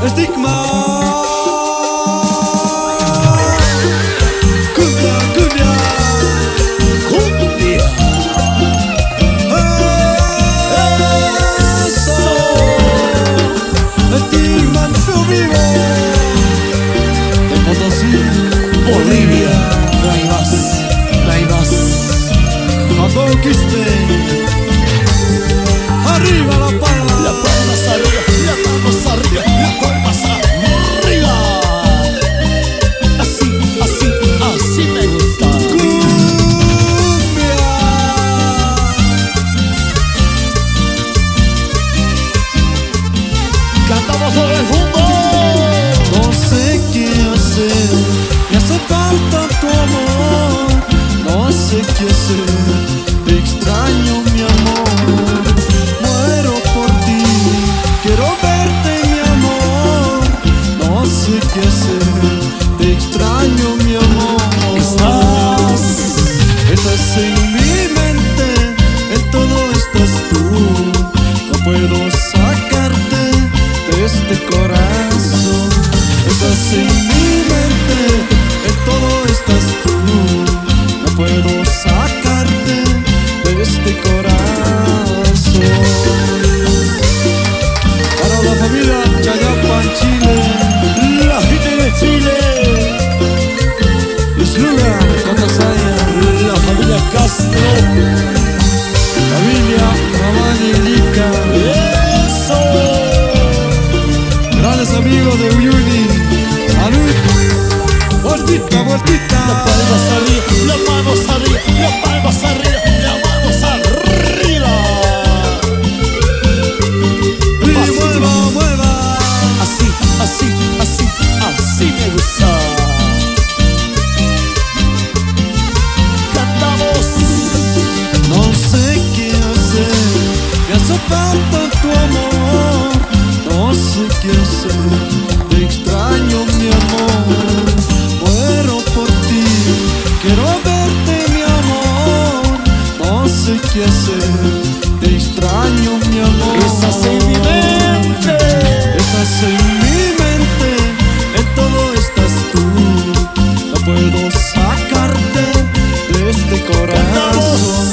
Estigma. Cumbia, cumbia, cumbia. Eso. Estigma en vivo. De Potosí, Bolivia. No hay más, no hay más. A conquiste. Arriba la palma. La palmas arriba, la manos arriba, la palmas arriba. Así, así, así me gusta. Cumbia. Cantamos todo el mundo. No sé qué hacer, me hace falta tu amor. No sé qué hacer, te extraño mi amor. Muero por ti, quiero verte mi amor. No sé qué hacer, te extraño mi amor. Estás en mi mente, en todo estás tú. No puedo sacarte de este corazón. Estás en mi mente, en todo estás tú. No puedo sacarte de este corazón. Para la familia Chayapa en Chile, La gente de Chile, Isluga, Cotasaya, la familia Castro. familia Ramani Lica, Eso. grandes amigos de Uyuni. Salud. Vueltita, vueltita. La palmas arriba, la manos arriba, la palmas arriba, la manos arriba. Y mueva, mueva. Así, así, así, así me gusta. Cantamos. No sé qué hacer, me hace falta tu amor. No sé qué hacer, te extraño mi amor. Muero por ti, quiero verte mi amor. No sé qué hacer, te extraño mi amor. Estás en mi mente. Estás en mi mente, en todo estás tú. No puedo sacarte de este corazón.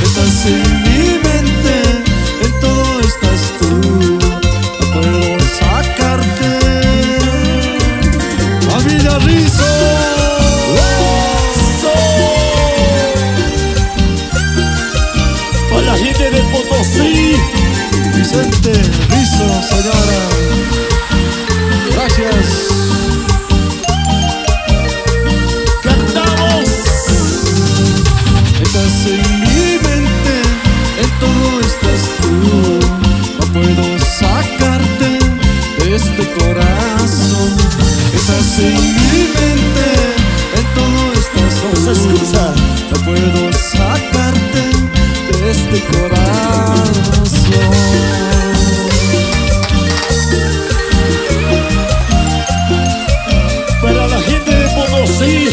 Estás en mi mente, en todo estás tú. No puedo sacarte. Familia Rizzo. Eso. Para la gente de Potosí. Vicente Rizzo, señora. Gracias. Cantamos. Estás en mi mente, en todo estás tú. No puedo sacarte de este corazón. Estás en mi mente, en todo estás No tú. se escucha. No puedo sacarte de este corazón. Para la gente de Potosí.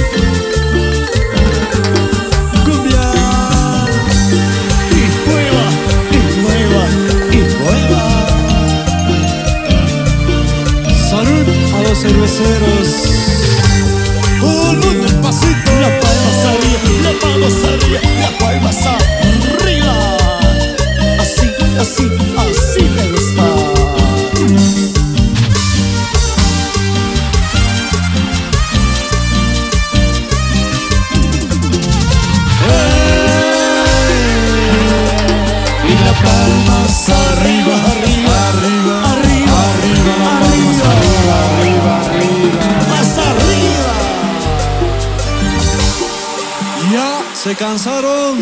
Cumbia. Y nueva, y nueva, y nueva. Salud a los cerveceros. Un despacito. La palmas arriba, la manos arriba, la palmas arriba. Así, así, así me gusta. Y la palmas arriba, arriba, arriba, arriba, arriba, la palmas arriba, arriba, arriba. Más arriba. Ya se cansaron.